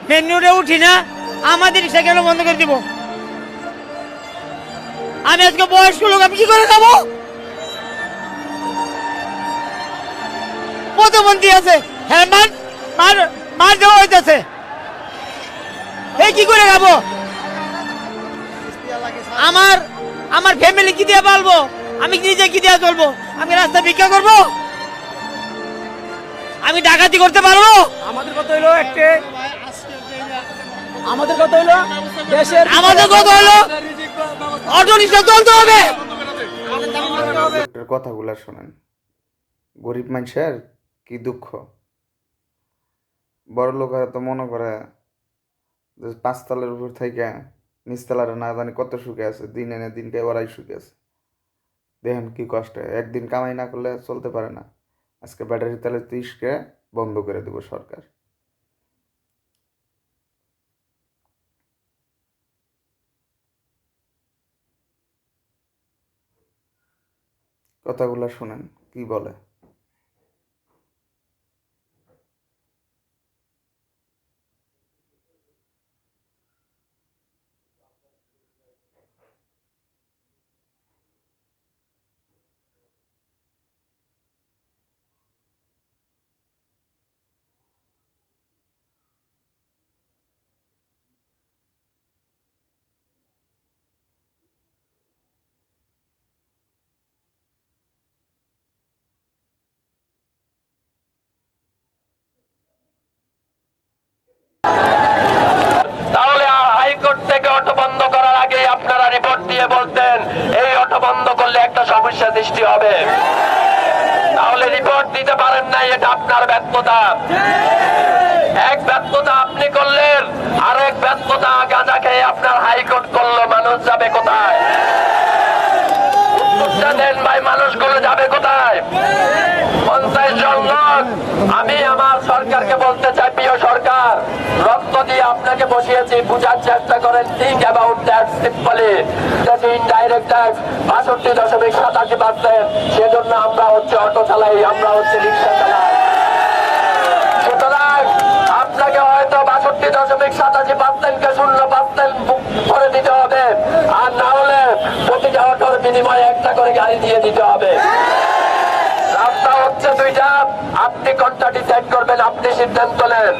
Main রোডে উঠি না, আমাদের রিক্সা কেন বন্ধ করে দিব? আমি আজকে বয়স্ক লোক, আমি কি করে যাবো? প্রতিবন্ধী আছে, হ্যাঁ মার দেওয়া হইতেছে, এই কি করে খাবো? আমার ফ্যামিলি কি দিয়ে পালবো? আমি নিজে কি দিয়ে চলবো? আমি রাস্তা ভিক্ষা করবো? আমি ডাকাতি করতে পারবো? আমাদের কথা হইলো অটো রিক্সা চলতে হবে। কথাগুলা শোনেন, গরিব মানুষের কি দুঃখ। বড় লোকেরা তো মনে করে যে পাঁচতলার উপর থেকে নিচতলার না জানি কত সুখে আছে, দিন এনে দিনকে ওরাই সুখে আছে। দেখেন কি কষ্ট, একদিন কামাই না করলে চলতে পারে না। আজকে ব্যাটারি তেলের 30কে বন্ধ করে দেব সরকার। কথাগুলা শোনেন কি বলে। তাহলে হাইকোর্ট থেকে অটো বন্ধ করার আগে আপনারা রিপোর্ট দিয়ে বলতেন এই অটো বন্ধ করলে একটা সমস্যা সৃষ্টি হবে। তাহলে রিপোর্ট দিতে পারেন নাই, এটা আপনার ব্যর্থতা। এক ব্যর্থতা আপনি করলেন, আর এক ব্যর্থতা গাঁজা খেয়ে আপনার হাইকোর্ট করলো। মানুষ যাবে কোথায়? উত্তরটা দেন ভাই, মানুষগুলো যাবে কোথায়? 50 জন লোক। আমি আমার সরকারকে বলতে চাই, প্রিয় সরকার, রক্ত দিয়ে আপনাকে বসিয়েছি, বুঝার চেষ্টা করেন। Think about that simply. Indirect tax 62.87%। সেজন্য আমরা হচ্ছে অটো চালাই, আমরা হচ্ছে রিক্সা চালাই। সুতরাং আপনাকে হয়তো 62.87%কে 0% করে দিতে হবে, আর না হলে প্রতিটা অটোর বিনিময়ে একটা করে গাড়ি দিয়ে দিতে হবে। রাস্তা হচ্ছে দুইটা, আপনি কোনটা ডিসাইড করবেন, আপনি সিদ্ধান্ত নেন।